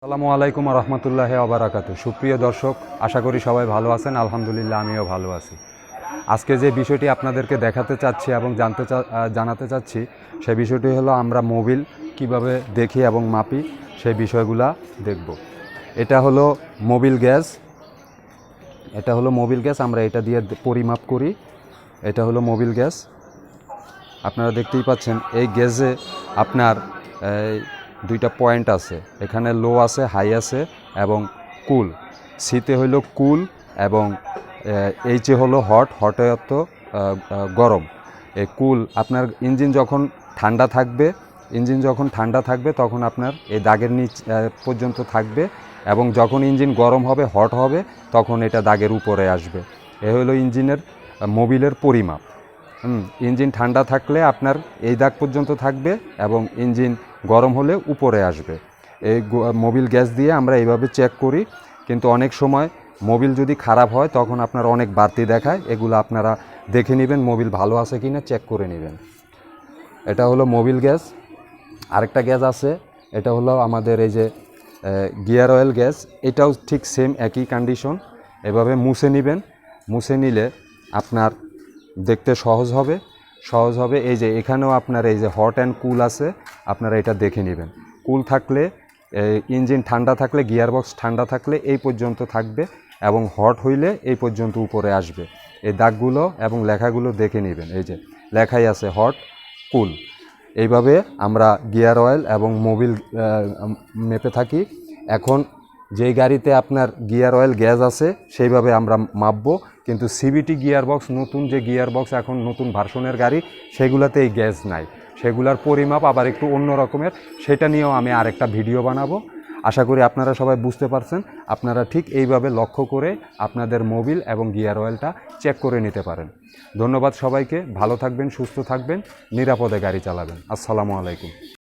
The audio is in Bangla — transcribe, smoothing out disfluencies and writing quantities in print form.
আসসালামু আলাইকুম রহমতুল্লাহি ওয়া বারাকাতুহু। সুপ্রিয় দর্শক, আশা করি সবাই ভালো আছেন। আলহামদুলিল্লাহ, আমিও ভালো আছি। আজকে যে বিষয়টি আপনাদেরকে দেখাতে চাচ্ছি এবং জানাতে চাচ্ছি, সেই বিষয়টি হলো আমরা মোবিল কিভাবে দেখি এবং মাপি, সেই বিষয়গুলা দেখব। এটা হলো মোবিল গ্যাস, আমরা এটা দিয়ে পরিমাপ করি। এটা হলো মোবিল গ্যাস। আপনারা দেখতেই পাচ্ছেন, এই গ্যাসে আপনার দুইটা পয়েন্ট আছে, এখানে লো আছে, হাই আছে এবং কুল। সিতে হইল কুল এবং এইচে হলো হট, হটে অর্থ গরম। এই কুল আপনার ইঞ্জিন যখন ঠান্ডা থাকবে তখন আপনার এই দাগের নিচ পর্যন্ত থাকবে, এবং যখন ইঞ্জিন গরম হবে, হট হবে, তখন এটা দাগের উপরে আসবে। এ হলো ইঞ্জিনের মোবিলের পরিমাপ। ইঞ্জিন ঠান্ডা থাকলে আপনার এই দাগ পর্যন্ত থাকবে এবং ইঞ্জিন গরম হলে উপরে আসবে। এই মোবিল গ্যাস দিয়ে আমরা এইভাবে চেক করি। কিন্তু অনেক সময় মোবিল যদি খারাপ হয় তখন আপনার অনেক বাড়তি দেখায়। এগুলো আপনারা দেখে নেবেন, মোবিল ভালো আছে কি না চেক করে নেবেন। এটা হলো মোবিল গ্যাস। আরেকটা গ্যাস আছে, এটা হলো আমাদের এই যে গিয়ার অয়েল গ্যাস। এটাও ঠিক সেম একই কন্ডিশন। এভাবে মুছে নেবেন। মুছে নিলে আপনার দেখতে সহজ হবে। এই যে এখানেও আপনার এই যে হট অ্যান্ড কুল আছে, আপনারা এটা দেখে নেবেন। কুল থাকলে, ইঞ্জিন ঠান্ডা থাকলে, গিয়ারবক্স ঠান্ডা থাকলে এই পর্যন্ত থাকবে, এবং হট হইলে এই পর্যন্ত উপরে আসবে। এই দাগগুলো এবং লেখাগুলো দেখে নেবেন। এই যে লেখাই আছে হট, কুল। এইভাবে আমরা গিয়ার অয়েল এবং মোবিল মেপে থাকি। এখন যেই গাড়িতে আপনার গিয়ার অয়েল গ্যাস আছে সেইভাবে আমরা মাপবো, কিন্তু সিবিটি গিয়ারবক্স, নতুন যে গিয়ারবক্স, এখন নতুন ভার্সনের গাড়ি, সেগুলোতে এই গ্যাস নাই। সেগুলার পরিমাপ আবার একটু অন্য রকমের। সেটা নিয়েও আমি আরেকটা ভিডিও বানাবো। আশা করি আপনারা সবাই বুঝতে পারছেন। আপনারা ঠিক এইভাবে লক্ষ্য করে আপনাদের মোবিল এবং গিয়ার অয়েলটা চেক করে নিতে পারেন। ধন্যবাদ সবাইকে। ভালো থাকবেন, সুস্থ থাকবেন, নিরাপদে গাড়ি চালাবেন। আসসালামু আলাইকুম।